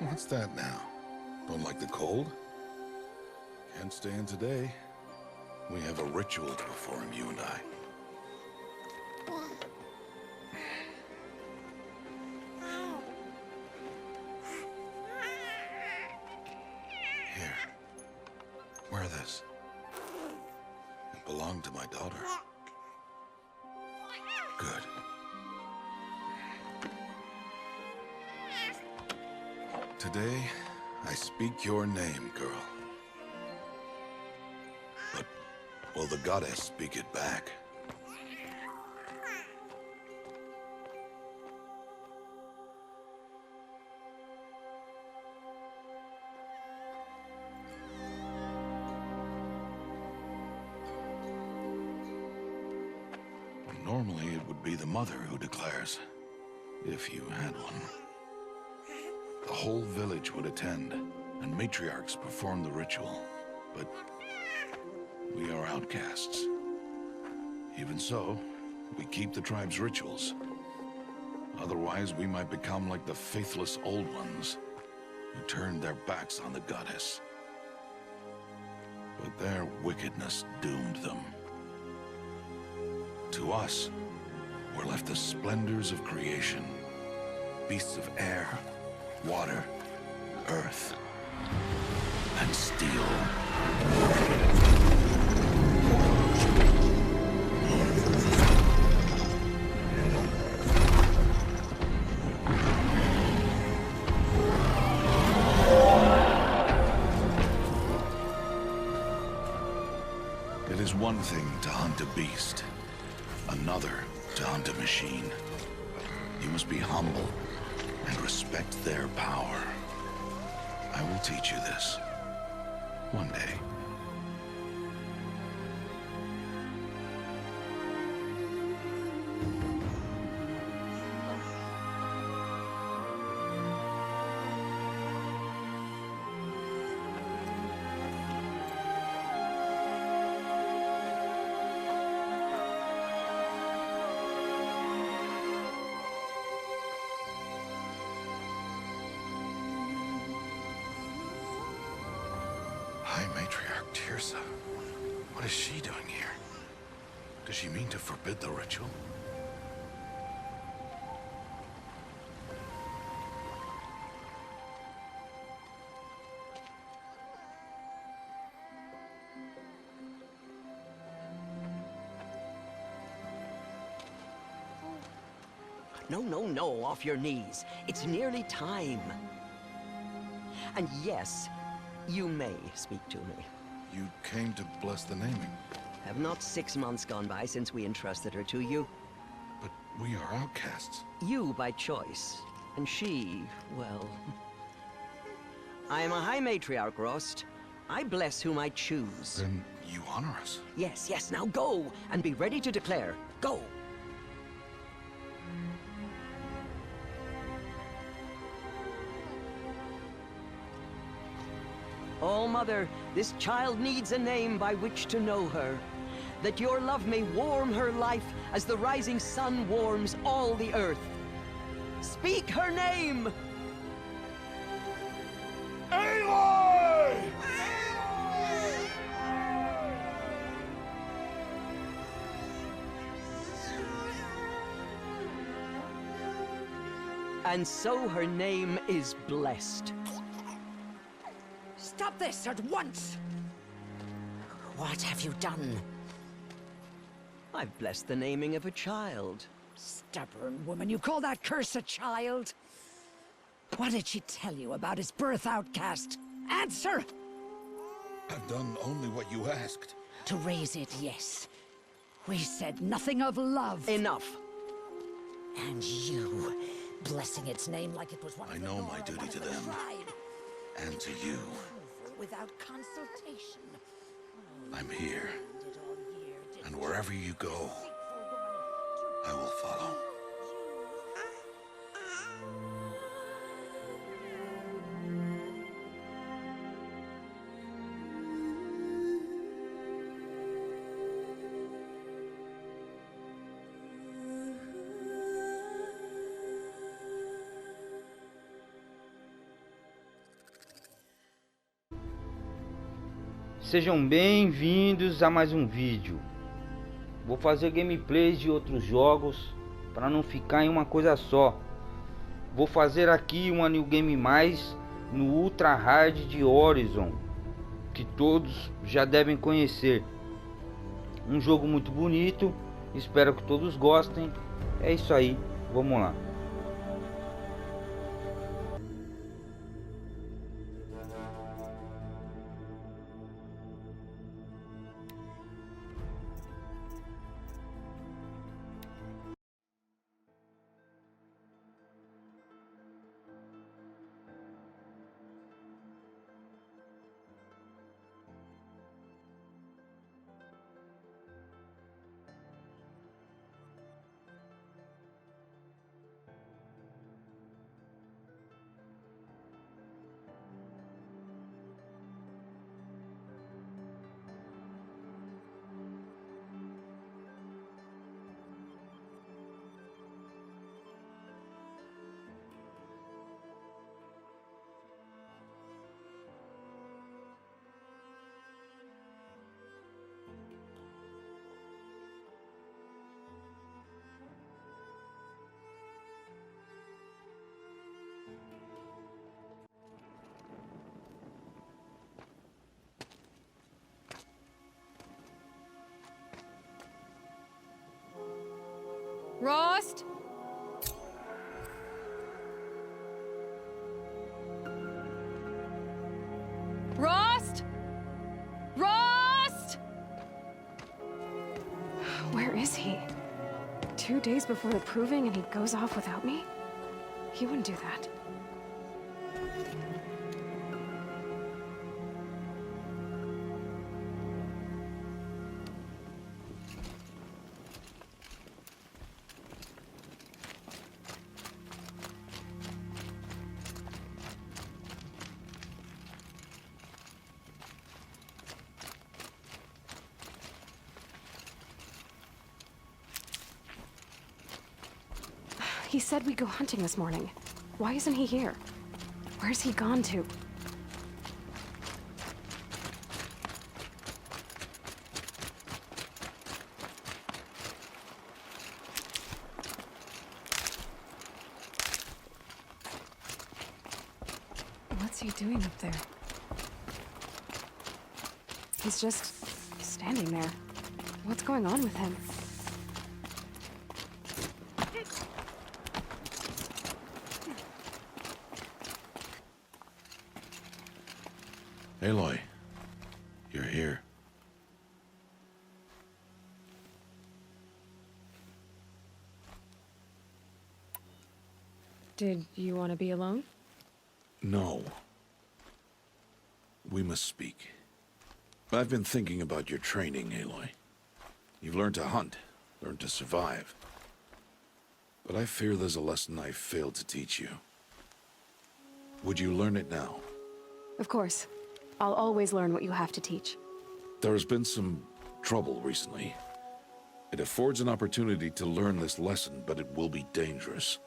What's that now? Don't like the cold? Can't stay in today. We have a ritual to perform, you and I. Here. Wear this. It belonged to my daughter. Good. Today, I speak your name, girl. But will the goddess speak it back? Normally, it would be the mother who declares, if you had one. The whole village would attend, and matriarchs perform the ritual. But we are outcasts. Even so, we keep the tribe's rituals. Otherwise, we might become like the faithless old ones, who turned their backs on the goddess. But their wickedness doomed them. To us, were left the splendors of creation, beasts of air, water, earth, and steel. It is one thing to hunt a beast, another to hunt a machine. You must be humble and respect their power. I will teach you this. One day. High Matriarch Tirsa. What is she doing here? Does she mean to forbid the ritual? No, no, no, off your knees. It's nearly time. And yes, you may speak to me. You came to bless the naming. Have not 6 months gone by since we entrusted her to you? But we are outcasts. You by choice, and she, well... I am a High Matriarch, Rost. I bless whom I choose. Then you honor us. Yes, yes, now go, and be ready to declare. Go! Oh, Mother, this child needs a name by which to know her. That your love may warm her life as the rising sun warms all the earth. Speak her name! Aloy! And so her name is blessed. Stop this at once! What have you done? I've blessed the naming of a child. Stubborn woman, you call that curse a child? What did she tell you about his birth, outcast? Answer! I've done only what you asked. To raise it, yes. We said nothing of love. Enough. And you, blessing its name like it was one of I the know Nora, my duty one of to the them. tribe. And to you. Without consultation. I'm here. And wherever you go, I will follow. Sejam bem-vindos a mais um vídeo. Vou fazer gameplays de outros jogos para não ficar em uma coisa só. Vou fazer aqui uma new game mais no Ultra Hard de Horizon, que todos já devem conhecer. Um jogo muito bonito, espero que todos gostem. É isso aí, vamos lá. Rost? Rost? Rost? Where is he? 2 days before the proving and he goes off without me? He wouldn't do that. He said we'd go hunting this morning. Why isn't he here? Where's he gone to? What's he doing up there? He's just standing there. What's going on with him? Aloy, you're here. Did you want to be alone? No. We must speak. I've been thinking about your training, Aloy. You've learned to hunt, learned to survive. But I fear there's a lesson I failed to teach you. Would you learn it now? Of course. I'll always learn what you have to teach. There has been some trouble recently. It affords an opportunity to learn this lesson, but it will be dangerous.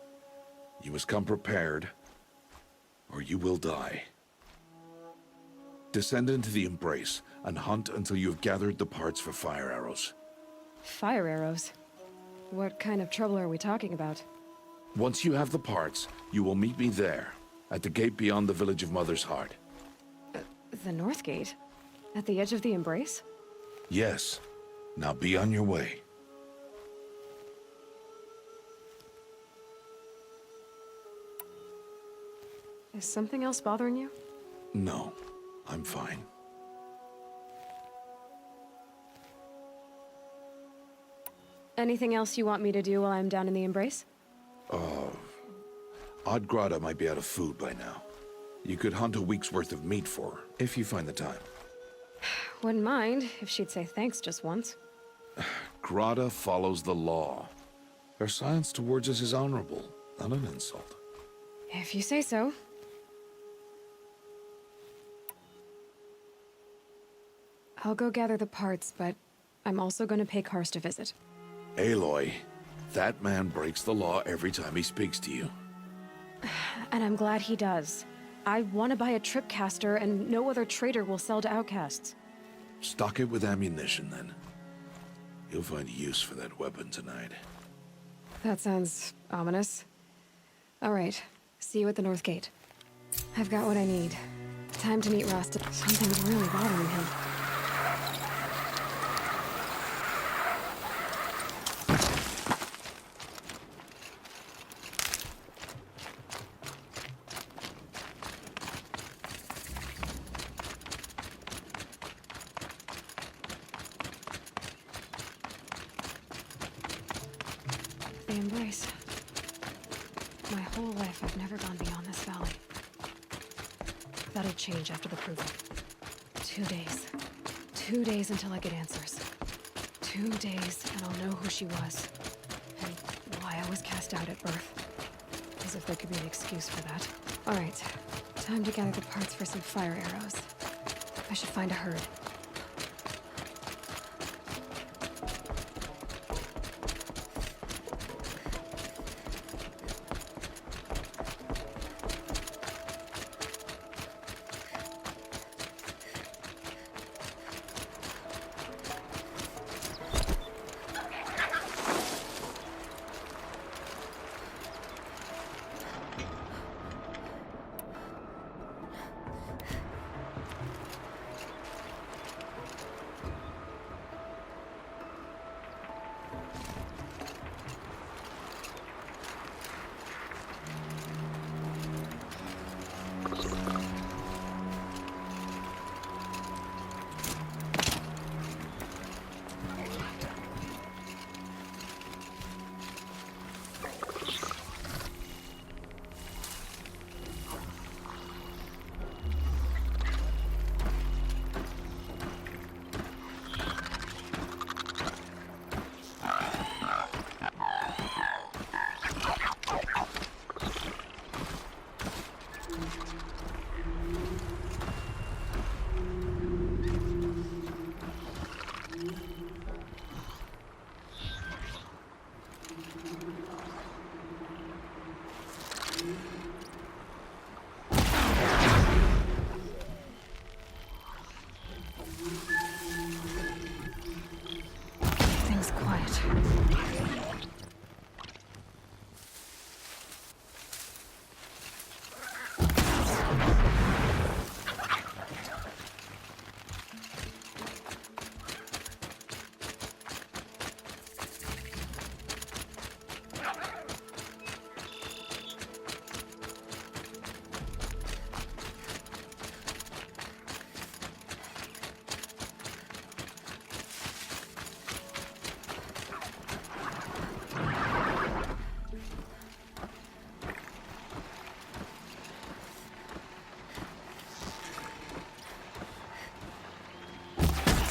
You must come prepared, or you will die. Descend into the Embrace and hunt until you have gathered the parts for fire arrows. Fire arrows? What kind of trouble are we talking about? Once you have the parts, you will meet me there, at the gate beyond the village of Mother's Heart. The North Gate? At the edge of the Embrace? Yes. Now be on your way. Is something else bothering you? No, I'm fine. Anything else you want me to do while I'm down in the Embrace? Oddgrada might be out of food by now. You could hunt a week's worth of meat for her, if you find the time. Wouldn't mind if she'd say thanks just once. Grada follows the law. Her silence towards us is honorable, not an insult. If you say so. I'll go gather the parts, but I'm also going to pay Karst a visit. Aloy, that man breaks the law every time he speaks to you. And I'm glad he does. I want to buy a tripcaster, and no other trader will sell to outcasts. Stock it with ammunition, then. You'll find use for that weapon tonight. That sounds ominous. All right. See you at the North Gate. I've got what I need. Time to meet Rost. Something's really bothering him. The embrace. My whole life, I've never gone beyond this valley. That'll change after the proving. 2 days. 2 days until I get answers. 2 days, and I'll know who she was. And why I was cast out at birth. As if there could be an excuse for that. Alright. Time to gather the parts for some fire arrows. I should find a herd.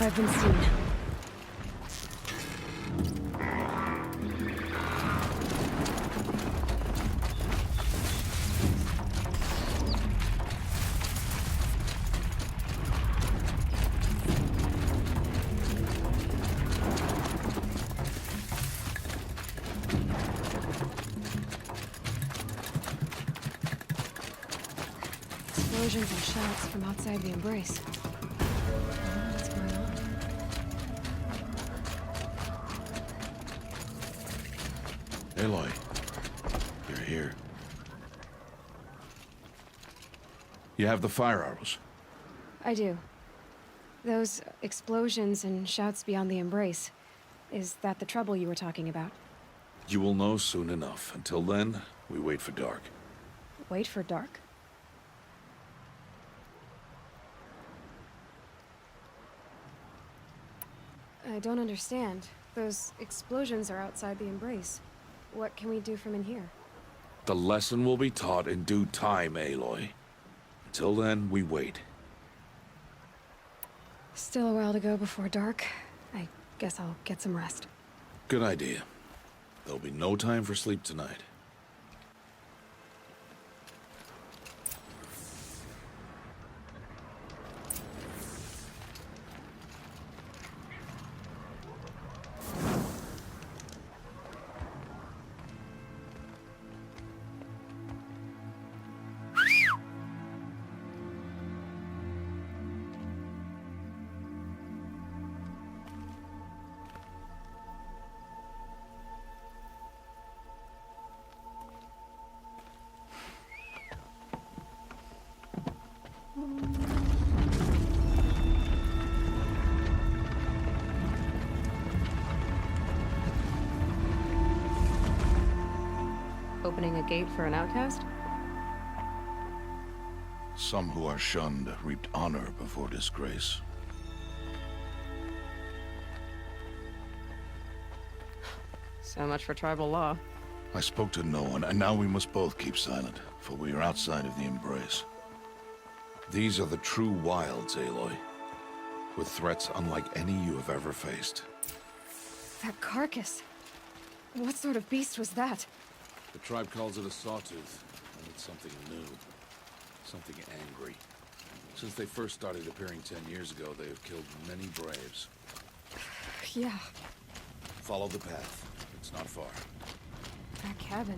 I've been seen. Explosions and shouts from outside the embrace. What's going on? Aloy, you're here. You have the fire arrows. I do. Those explosions and shouts beyond the embrace. Is that the trouble you were talking about? You will know soon enough. Until then, we wait for dark. Wait for dark? I don't understand. Those explosions are outside the embrace. What can we do from in here? The lesson will be taught in due time, Aloy. Until then, we wait. Still a while to go before dark. I guess I'll get some rest. Good idea. There'll be no time for sleep tonight. Opening a gate for an outcast? Some who are shunned reaped honor before disgrace. So much for tribal law. I spoke to no one, and now we must both keep silent, for we are outside of the embrace. These are the true wilds, Aloy, with threats unlike any you have ever faced. That carcass. What sort of beast was that? The tribe calls it a sawtooth, and it's something new. Something angry. Since they first started appearing 10 years ago, they have killed many braves. Yeah, Follow the path. It's not far. that cabin.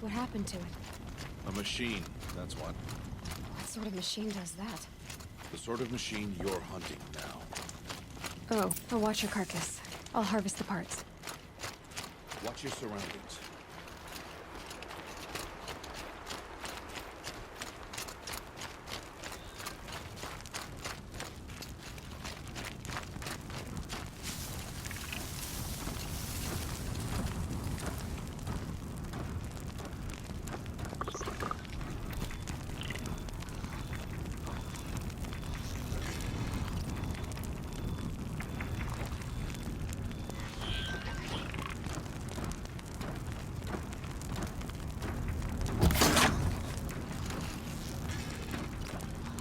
What happened to it? A machine, that's what. What sort of machine does that? The sort of machine you're hunting now. Oh, I'll watch your carcass. I'll harvest the parts. Watch your surroundings.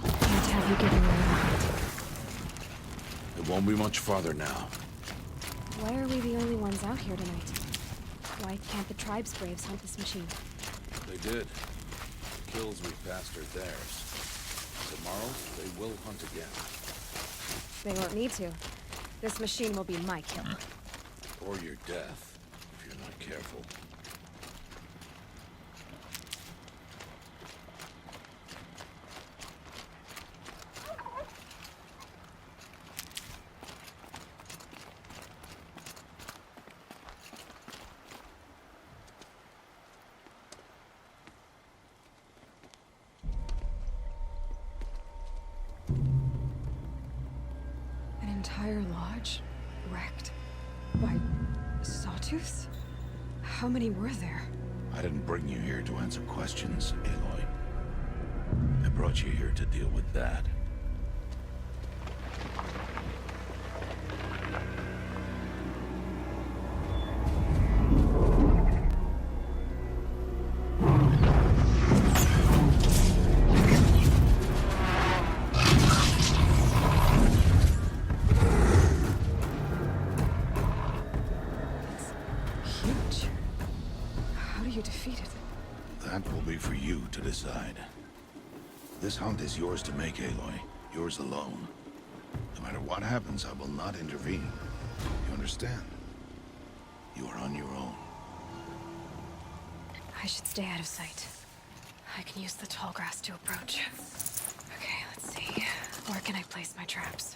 Can't have you giving away the hunt. It won't be much farther now. Why are we the only ones out here tonight? Why can't the tribe's braves hunt this machine? They did. The kills we passed are theirs. Tomorrow, they will hunt again. They won't need to. This machine will be my kill. Or your death, if you're not careful. An entire lodge wrecked by sawtooths? How many were there? I didn't bring you here to answer questions, Aloy. I brought you here to deal with that. Huge. How do you defeat it? That will be for you to decide. This hunt is yours to make, Aloy. Yours alone. No matter what happens, I will not intervene. You understand? You are on your own. I should stay out of sight. I can use the tall grass to approach. Okay, let's see. Where can I place my traps?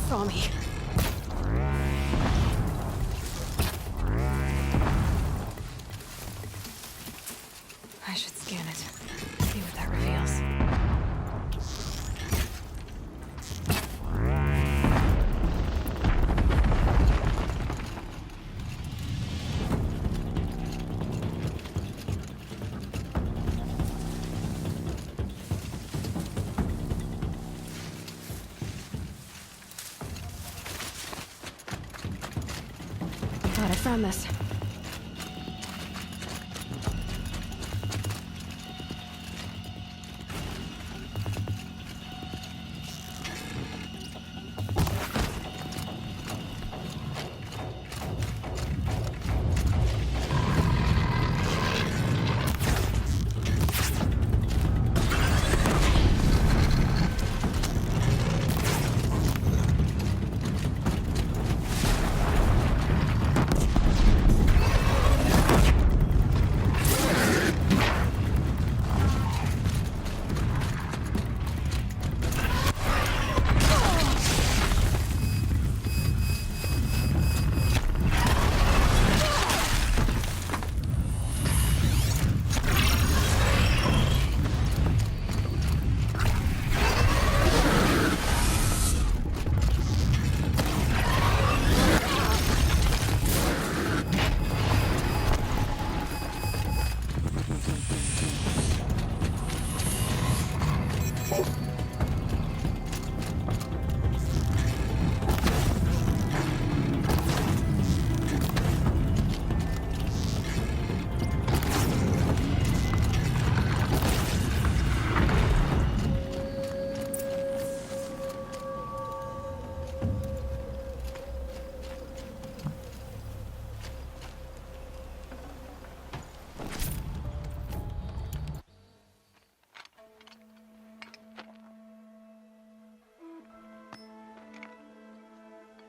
saw me. I should scan it. See what that reveals. Thought I found this.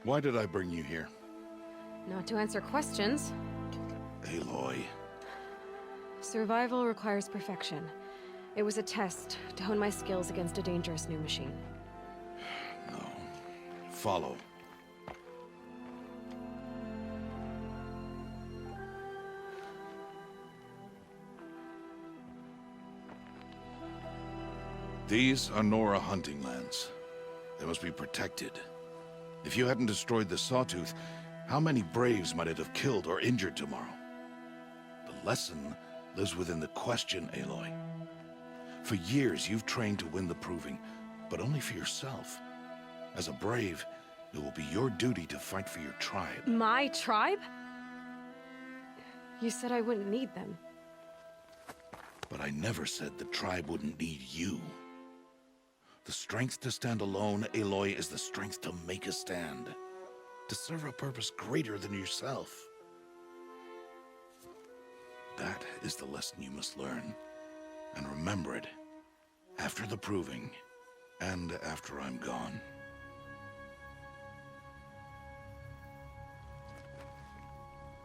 Why did I bring you here? Not to answer questions. Aloy. Survival requires perfection. It was a test to hone my skills against a dangerous new machine. No. Follow. These are Nora hunting lands. They must be protected. If you hadn't destroyed the Sawtooth, how many Braves might it have killed or injured tomorrow? The lesson lives within the question, Aloy. For years, you've trained to win the Proving, but only for yourself. As a Brave, it will be your duty to fight for your tribe. My tribe? You said I wouldn't need them. But I never said the tribe wouldn't need you. The strength to stand alone, Aloy, is the strength to make a stand. To serve a purpose greater than yourself. That is the lesson you must learn. And remember it. After the Proving. And after I'm gone.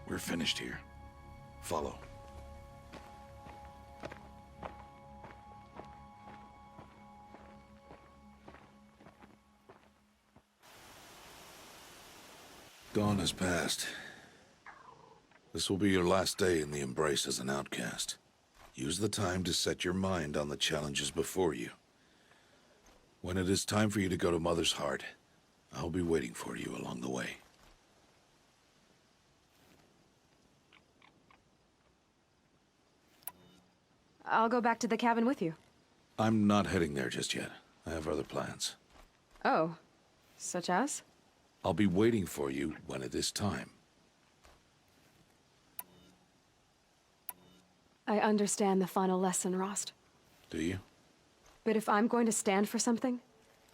We're finished here. Follow. Dawn has passed. This will be your last day in the Embrace as an outcast. Use the time to set your mind on the challenges before you. When it is time for you to go to Mother's Heart, I'll be waiting for you along the way. I'll go back to the cabin with you. I'm not heading there just yet. I have other plans. Oh, such as? I'll be waiting for you when it is time. I understand the final lesson, Rost. Do you? But if I'm going to stand for something,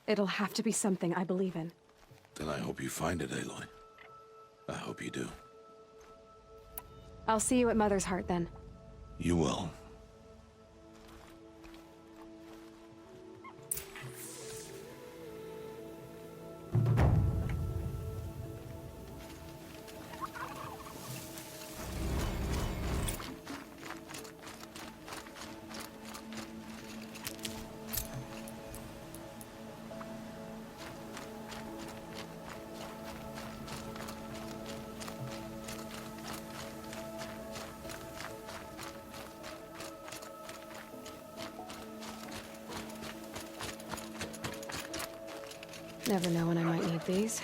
it'll have to be something I believe in. Then I hope you find it, Aloy. I hope you do. I'll see you at Mother's Heart then. You will. Never know when I might need these.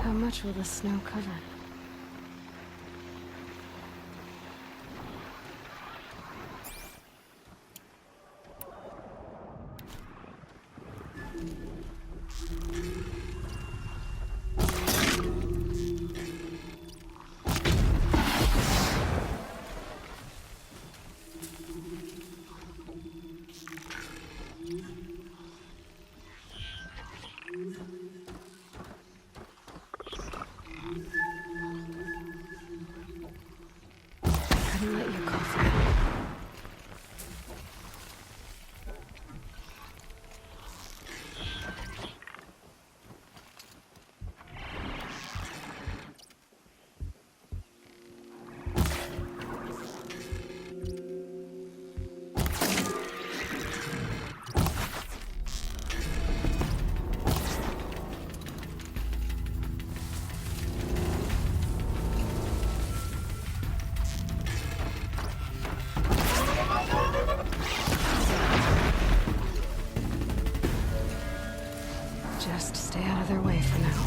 How much will the snow cover? Couldn't let you cough out. Just stay out of their way for now.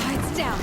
Lights down.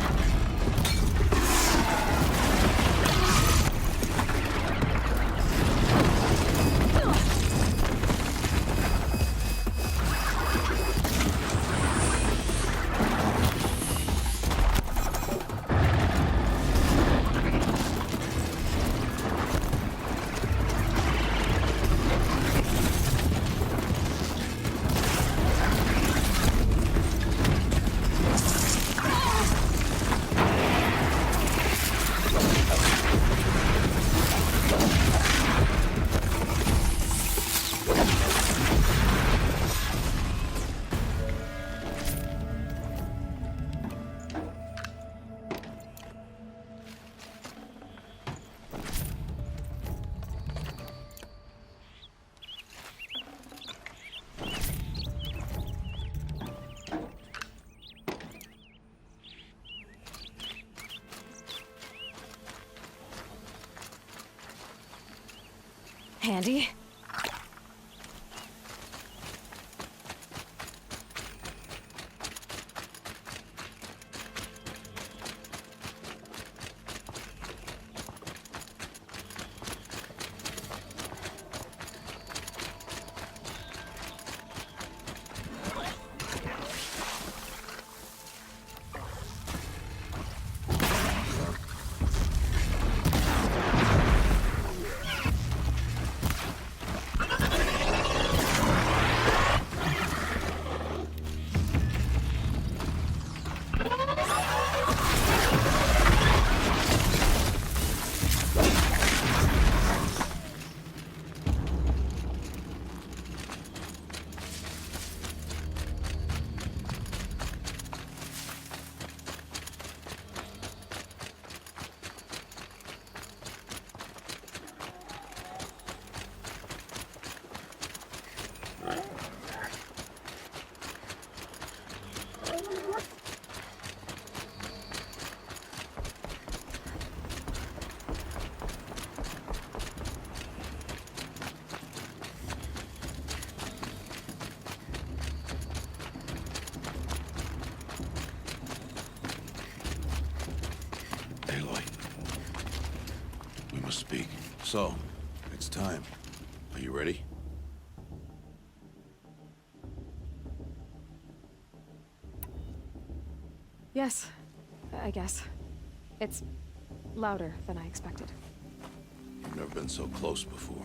Handy. must speak. So, it's time. Are you ready? Yes, I guess. It's louder than I expected. You've never been so close before.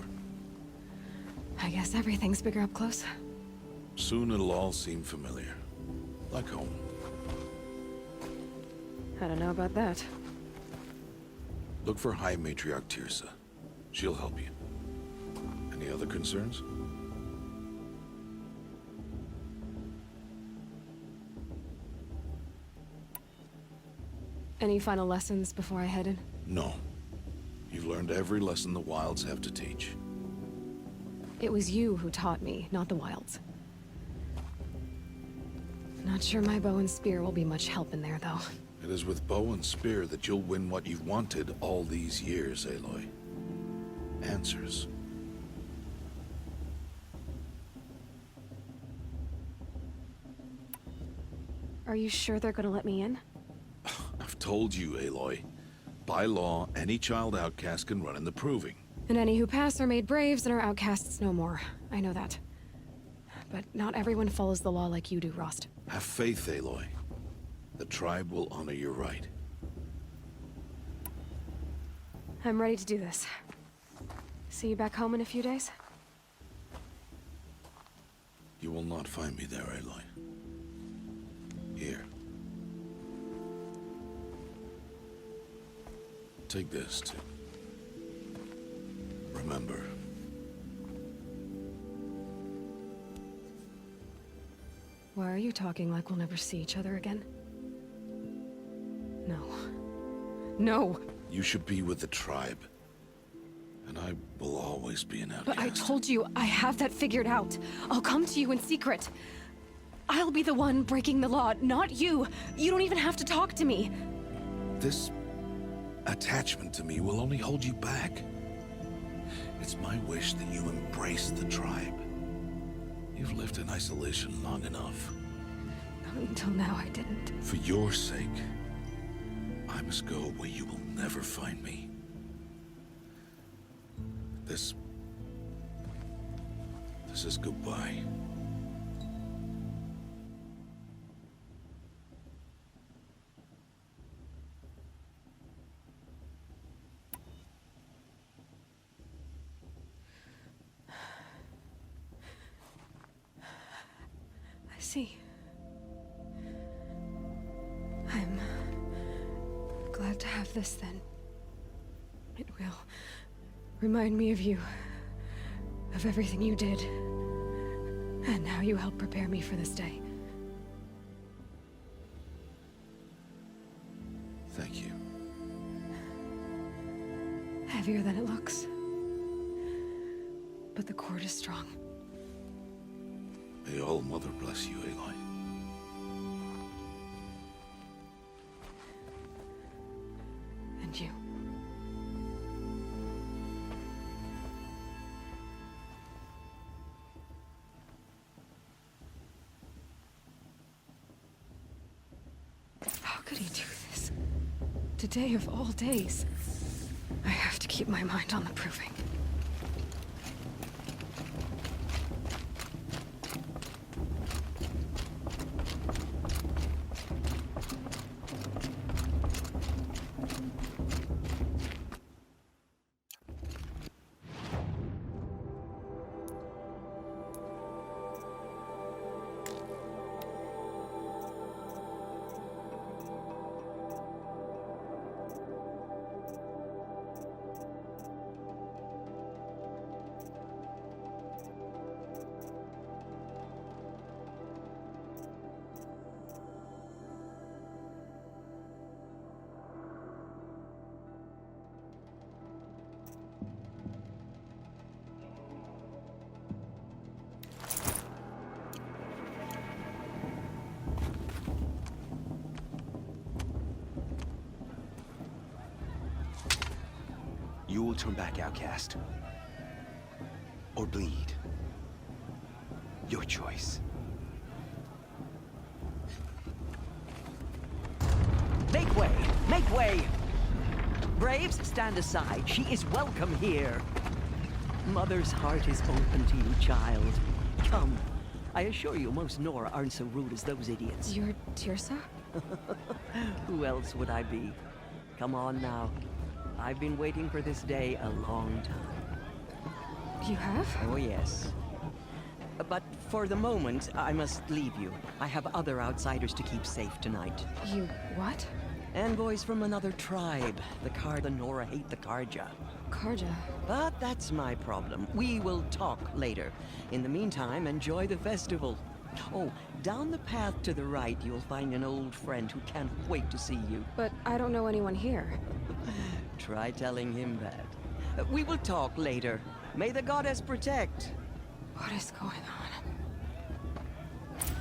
I guess everything's bigger up close. Soon it'll all seem familiar. Like home. I don't know about that. Look for High Matriarch Tirsa. She'll help you. Any other concerns? Any final lessons before I head in? No. You've learned every lesson the Wilds have to teach. It was you who taught me, not the Wilds. Not sure my bow and spear will be much help in there, though. It is with bow and spear that you'll win what you've wanted all these years, Aloy. Answers. Are you sure they're gonna let me in? I've told you, Aloy. By law, any child outcast can run in the Proving. And any who pass are made braves and are outcasts no more. I know that. But not everyone follows the law like you do, Rost. Have faith, Aloy. The tribe will honor your right. I'm ready to do this. See you back home in a few days? You will not find me there, Aloy. Here. Take this, too. Remember. Why are you talking like we'll never see each other again? No. No! You should be with the tribe. And I will always be an outcast. But I told you, I have that figured out. I'll come to you in secret. I'll be the one breaking the law, not you. You don't even have to talk to me. This attachment to me will only hold you back. It's my wish that you embrace the tribe. You've lived in isolation long enough. Until now, I didn't. For your sake, I must go where you will never find me. This is goodbye. I see. I'm glad to have this then. It will remind me of you, of everything you did, and how you helped prepare me for this day. Thank you. Heavier than it looks. But the cord is strong. May All Mother bless you, Aloy. And you. How could he do this? Today of all days. I have to keep my mind on the Proving. You will turn back, outcast. Or bleed. Your choice. Make way! Make way! Braves, stand aside. She is welcome here. Mother's heart is open to you, child. Come. I assure you, most Nora aren't so rude as those idiots. You're Tirsa? Who else would I be? Come on now. I've been waiting for this day a long time. You have? Oh, yes. But for the moment, I must leave you. I have other outsiders to keep safe tonight. You what? Envoys from another tribe. The Nora hate the Karja. Karja. But that's my problem. We will talk later. In the meantime, enjoy the festival. Oh, down the path to the right, you'll find an old friend who can't wait to see you. But I don't know anyone here. Try telling him that. We will talk later. May the goddess protect. What is going on?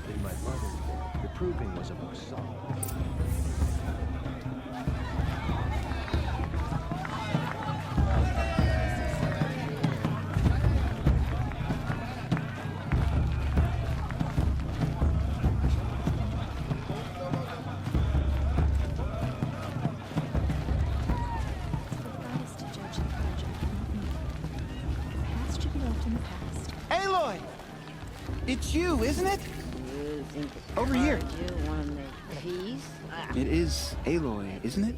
In my mother's day, the proving was a more solid. It's you, isn't it? Over here. It is Aloy, isn't it?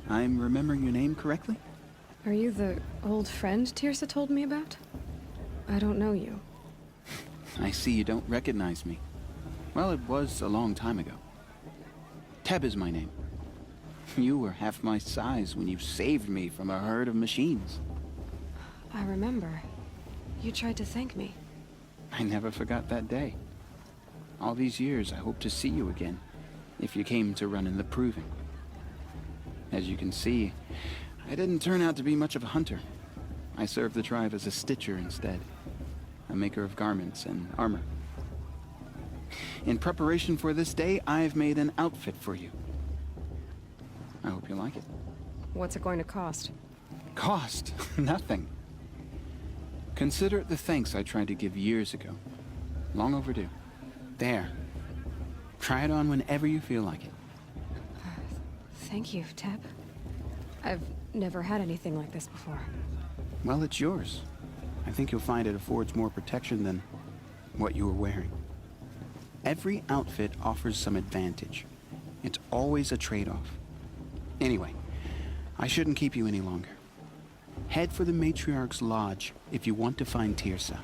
I'm remembering your name correctly? Are you the old friend Tirsa told me about? I don't know you. I see you don't recognize me. Well, it was a long time ago. Teb is my name. You were half my size when you saved me from a herd of machines. I remember. You tried to thank me. I never forgot that day. All these years, I hope to see you again, if you came to run in the proving. As you can see, I didn't turn out to be much of a hunter. I served the tribe as a stitcher instead, a maker of garments and armor. In preparation for this day, I've made an outfit for you. I hope you like it. What's it going to cost? Cost? Nothing. Consider it the thanks I tried to give years ago. Long overdue. There. Try it on whenever you feel like it. Thank you, Teb. I've never had anything like this before. Well, it's yours. I think you'll find it affords more protection than what you were wearing. Every outfit offers some advantage. It's always a trade-off. Anyway, I shouldn't keep you any longer. Head for the Matriarch's Lodge if you want to find Tirsa.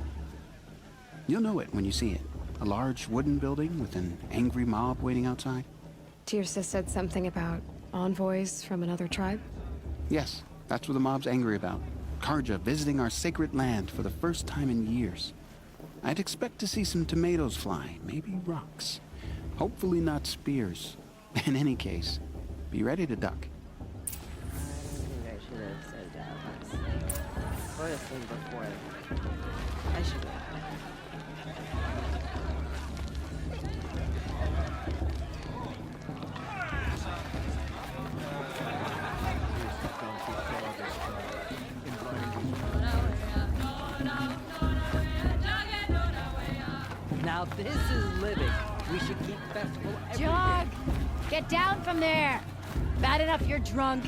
You'll know it when you see it. A large wooden building with an angry mob waiting outside. Tirsa said something about envoys from another tribe? Yes, that's what the mob's angry about. Karja visiting our sacred land for the first time in years. I'd expect to see some tomatoes fly, maybe rocks. Hopefully not spears. In any case, be ready to duck. I should have said that. Or a thing before. I should have. Now this is living. We should keep festival every Jog! day. Get down from there! Bad enough you're drunk.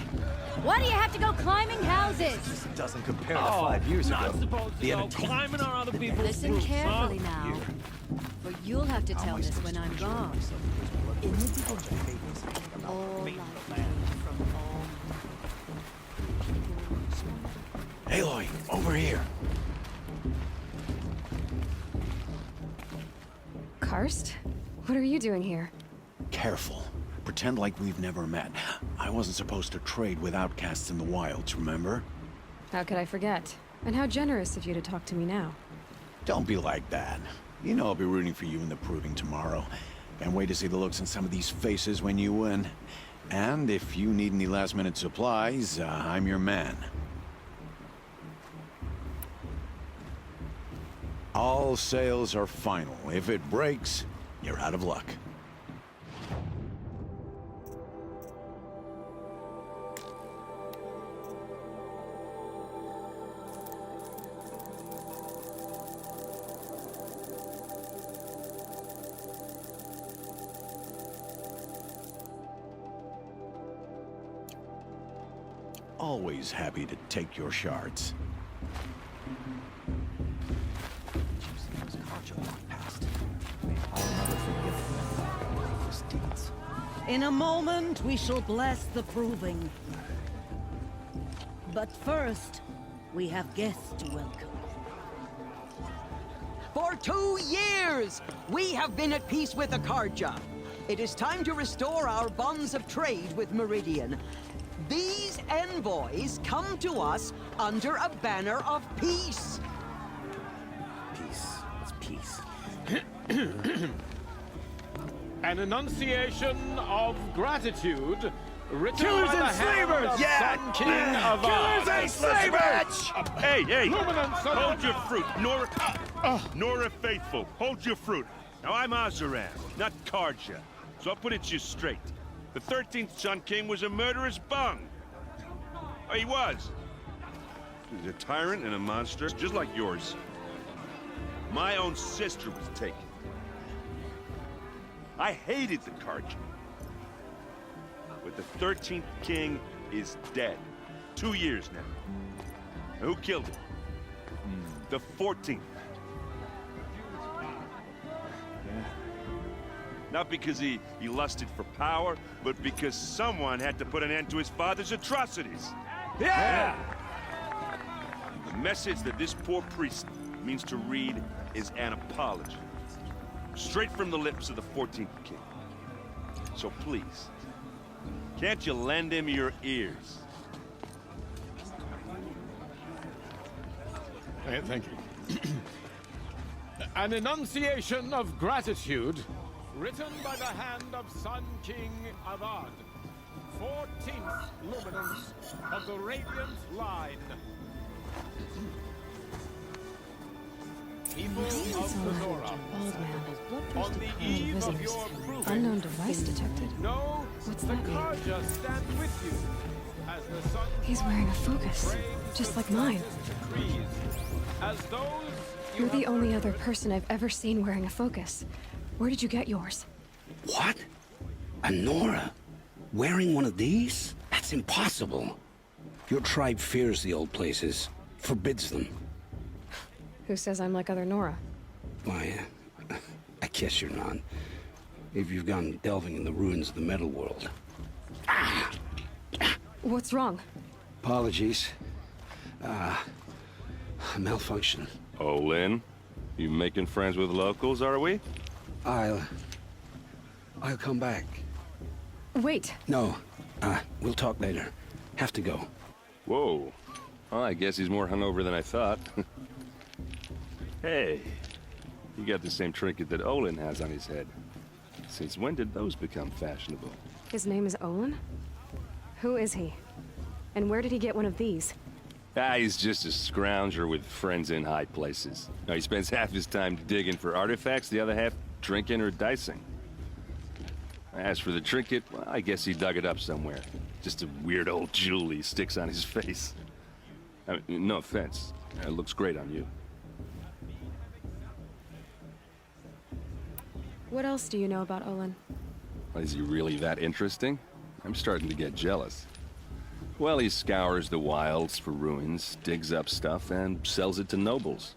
Why do you have to go climbing houses? This doesn't compare to 5 years ago. The climbing on other people's Listen roofs, carefully huh? now. For you'll have to tell this when I'm gone. In the beginning, all life came from all... Aloy, over here. Karst? What are you doing here? Careful. Pretend like we've never met. I wasn't supposed to trade with outcasts in the wilds, remember? How could I forget? And how generous of you to talk to me now. Don't be like that. You know I'll be rooting for you in the proving tomorrow. Can't wait to see the looks on some of these faces when you win. And if you need any last-minute supplies, I'm your man. All sales are final. If it breaks, you're out of luck. always happy to take your shards. In a moment, we shall bless the proving. But first, we have guests to welcome. For 2 years, we have been at peace with Akarja. It is time to restore our bonds of trade with Meridian. These envoys come to us under a banner of peace. Peace. It's peace. An enunciation of gratitude written Killers by the and hand slavers! of Yeah! Sun King Avad. Killers and slavers! Hey, hey! Luminance of- Hold your fruit, Nora Faithful. Hold your fruit. Now I'm Azaran, not Karja, so I'll put it to you straight. The 13th Sun King was a murderous bung. Oh, he was. He was a tyrant and a monster, just like yours. My own sister was taken. I hated the Karja. But the 13th king is dead. 2 years now. Who killed him? The 14th. Not because he lusted for power, but because someone had to put an end to his father's atrocities. Yeah! The message that this poor priest means to read is an apology. Straight from the lips of the 14th king. So please, can't you lend him your ears? Thank you. An enunciation of gratitude written by the hand of Sun King Avad, 14th luminance of the Radiant Line. People of Zora, Old man. on the eve of Visitors. your proving, Unknown device detected. know What's the that mean? Karja stand with you as the sun He's wearing a focus, just like mine. trees, as those You're the only other person I've ever seen wearing a focus. Where did you get yours? What? A Nora? Wearing one of these? That's impossible. Your tribe fears the old places, forbids them. Who says I'm like other Nora? Why, I guess you're not. If you've gone delving in the ruins of the metal world. What's wrong? Apologies. A malfunction. Oh, Lynn, you making friends with locals, are we? I'll come back. Wait. No, we'll talk later. Have to go. Whoa. Well, I guess he's more hungover than I thought. Hey, you got the same trinket that Olin has on his head. Since when did those become fashionable? His name is Olin? Who is he? And where did he get one of these? He's just a scrounger with friends in high places. Now, he spends half his time digging for artifacts, the other half drinking or dicing. As for the trinket, well, I guess he dug it up somewhere. Just a weird old jewel he sticks on his face. I mean, no offense. It looks great on you. What else do you know about Olin? Is he really that interesting? I'm starting to get jealous. Well, he scours the wilds for ruins, digs up stuff, and sells it to nobles.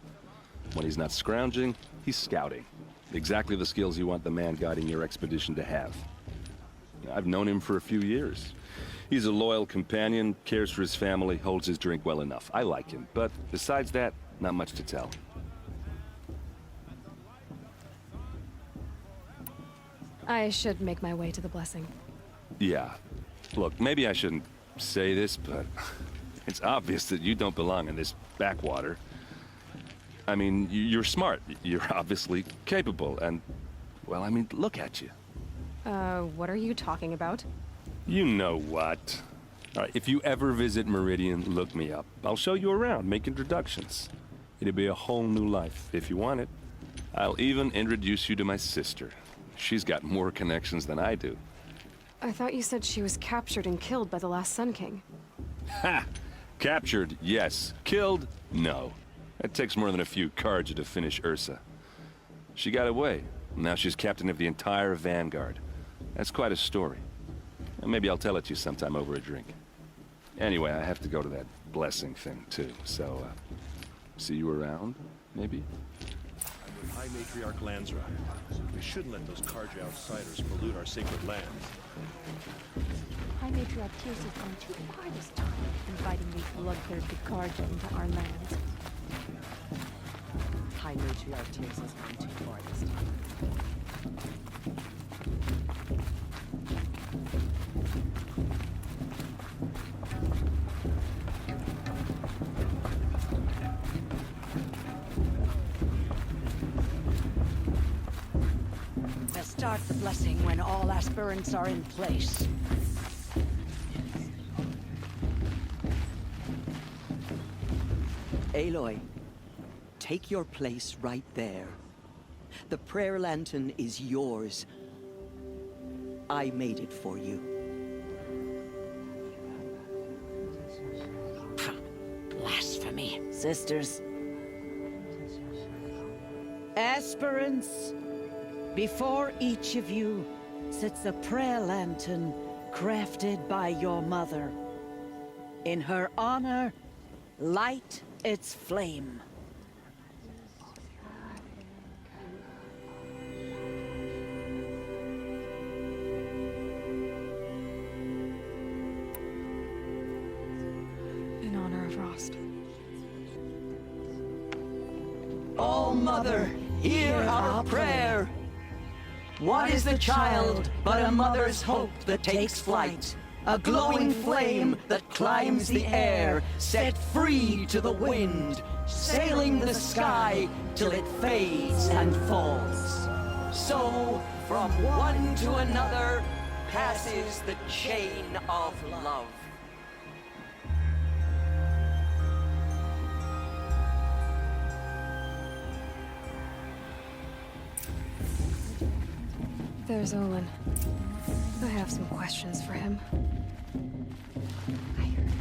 When he's not scrounging, he's scouting. Exactly the skills you want the man guiding your expedition to have. I've known him for a few years. He's a loyal companion, cares for his family, holds his drink well enough. I like him, but besides that, not much to tell. I should make my way to the blessing. Yeah. Look, maybe I shouldn't say this, but it's obvious that you don't belong in this backwater. I mean, you're smart. You're obviously capable, and, well, I mean, look at you. What are you talking about? You know what. All right, if you ever visit Meridian, look me up. I'll show you around, make introductions. It'll be a whole new life, if you want it. I'll even introduce you to my sister. She's got more connections than I do. I thought you said she was captured and killed by the last Sun King. Ha! Captured, yes. Killed, no. It takes more than a few cards to finish Ursa. She got away. Now she's captain of the entire Vanguard. That's quite a story. And maybe I'll tell it to you sometime over a drink. Anyway, I have to go to that blessing thing, too. So, see you around, maybe? I'm with High Matriarch Lansra. We shouldn't let those Karja outsiders pollute our sacred lands. High Matriarch Tears has gone too far this time, inviting these bloodthirsty Karja into our lands. High Matriarch Tears has gone too far this time. We'll start the blessing when all aspirants are in place. Aloy, take your place right there. The prayer lantern is yours. I made it for you. Blasphemy, sisters. Aspirants, before each of you sits a prayer lantern crafted by your mother. In her honor, light its flame. In honor of Rost. All Mother, hear our prayer. What is the child but a mother's hope that takes flight? A glowing flame that climbs the air, set free to the wind, sailing the sky till it fades and falls. So, from one to another, passes the chain of love. There's Olin. I have some questions for him. I heard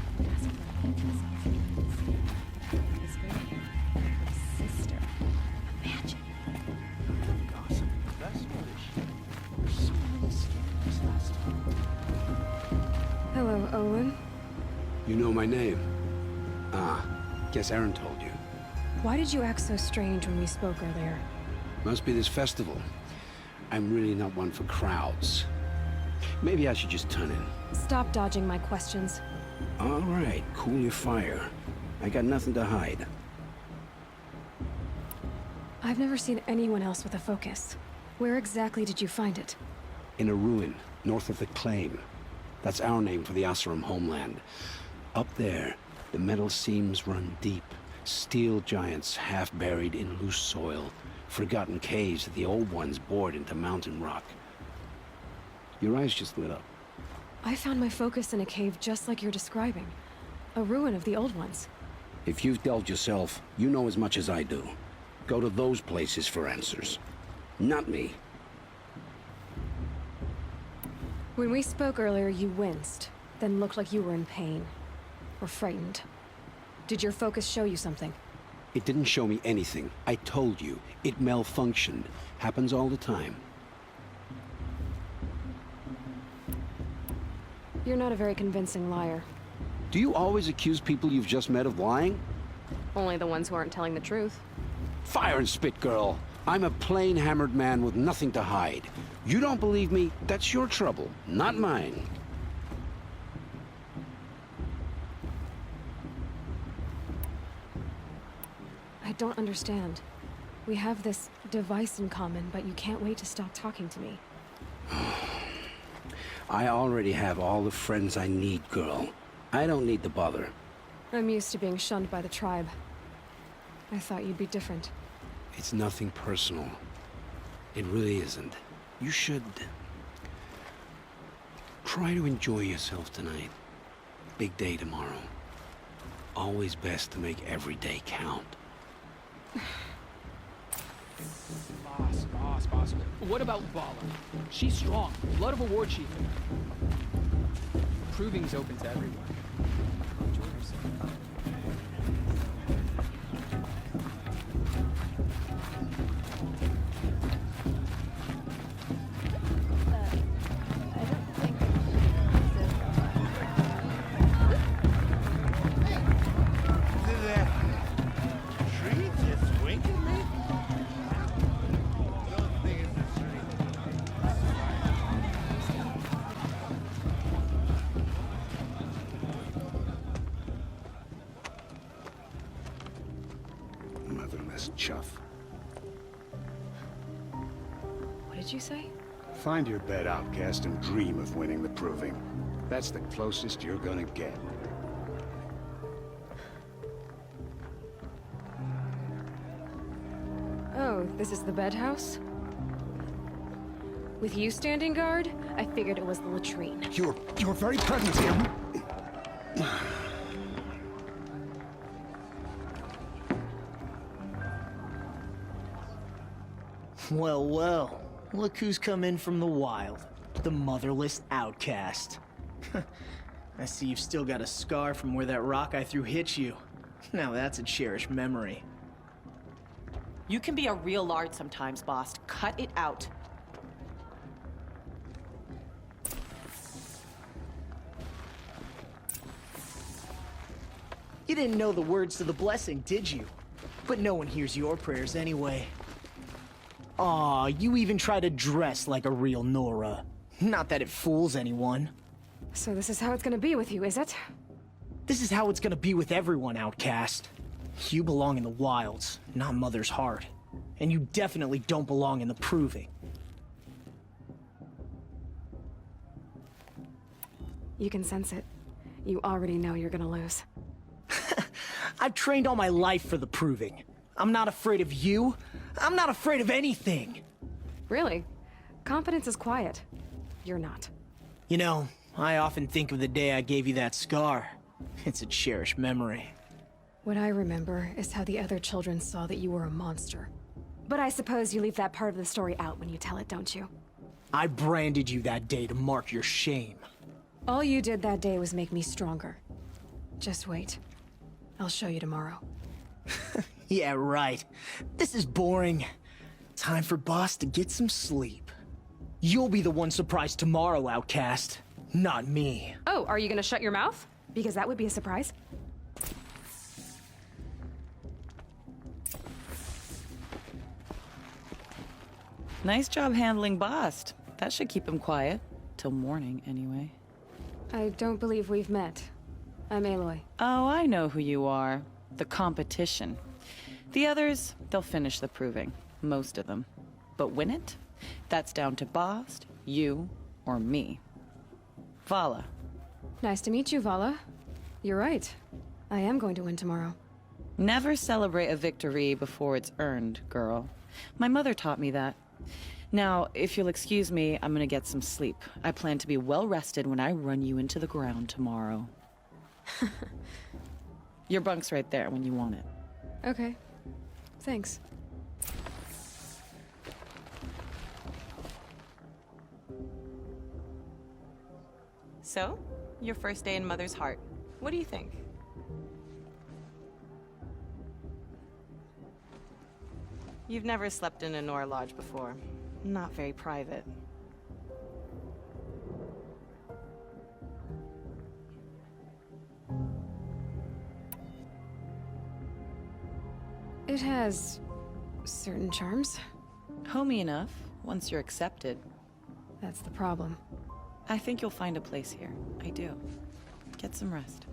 his sister. Imagine. Gossip. That's what it is. So many scares last time. Hello, Olin. You know my name? Ah, guess Aaron told you. Why did you act so strange when we spoke earlier? Must be this festival. I'm really not one for crowds. Maybe I should just turn in. Stop dodging my questions. All right, cool your fire. I got nothing to hide. I've never seen anyone else with a focus. Where exactly did you find it? In a ruin, north of the Claim. That's our name for the Oseram homeland. Up there, the metal seams run deep. Steel giants half buried in loose soil. Forgotten caves that the old ones bored into mountain rock. Your eyes just lit up. I found my focus in a cave just like you're describing. A ruin of the old ones. If you've delved yourself, you know as much as I do. Go to those places for answers. Not me. When we spoke earlier, you winced, then looked like you were in pain. Or frightened. Did your focus show you something? It didn't show me anything. I told you. It malfunctioned. Happens all the time. You're not a very convincing liar. Do you always accuse people you've just met of lying? Only the ones who aren't telling the truth. Fire and spit, girl. I'm a plain hammered man with nothing to hide. You don't believe me? That's your trouble, not mine. I don't understand. We have this device in common, but you can't wait to stop talking to me. I already have all the friends I need, girl. I don't need the bother. I'm used to being shunned by the tribe. I thought you'd be different. It's nothing personal. It really isn't. You should... try to enjoy yourself tonight. Big day tomorrow. Always best to make every day count. Boss. What about Bala? She's strong. Blood of a war chief. Proving's open to everyone. Enjoy yourself. motherless chuff. What did you say? Find your bed, outcast, and dream of winning the proving. That's the closest you're gonna get. Oh, this is the bed house? With you standing guard, I figured it was the latrine. Your very presence here... Well, well. Look who's come in from the wild. The motherless outcast. I see you've still got a scar from where that rock I threw hit you. Now that's a cherished memory. You can be a real lard sometimes, boss. Cut it out. You didn't know the words to the blessing, did you? But no one hears your prayers anyway. Aw, you even try to dress like a real Nora. Not that it fools anyone. So this is how it's gonna be with you, is it? This is how it's gonna be with everyone, outcast. You belong in the wilds, not Mother's heart. And you definitely don't belong in the proving. You can sense it. You already know you're gonna lose. I've trained all my life for the proving. I'm not afraid of you. I'm not afraid of anything. Really? Confidence is quiet. You're not. You know, I often think of the day I gave you that scar. It's a cherished memory. What I remember is how the other children saw that you were a monster. But I suppose you leave that part of the story out when you tell it, don't you? I branded you that day to mark your shame. All you did that day was make me stronger. Just wait. I'll show you tomorrow. Yeah, right. This is boring. Time for Boss to get some sleep. You'll be the one surprised tomorrow, outcast. Not me. Oh, are you gonna shut your mouth? Because that would be a surprise. Nice job handling Bast. That should keep him quiet. Till morning, anyway. I don't believe we've met. I'm Aloy. Oh, I know who you are. The competition. The others, they'll finish the proving. Most of them. But win it? That's down to Bast, you, or me. Vala. Nice to meet you, Vala. You're right. I am going to win tomorrow. Never celebrate a victory before it's earned, girl. My mother taught me that. Now, if you'll excuse me, I'm gonna get some sleep. I plan to be well rested when I run you into the ground tomorrow. Your bunk's right there when you want it. Okay. Thanks. So, your first day in Mother's heart. What do you think? You've never slept in a Nora lodge before. Not very private. It has certain charms. Homey enough, once you're accepted. That's the problem. I think you'll find a place here. I do. Get some rest.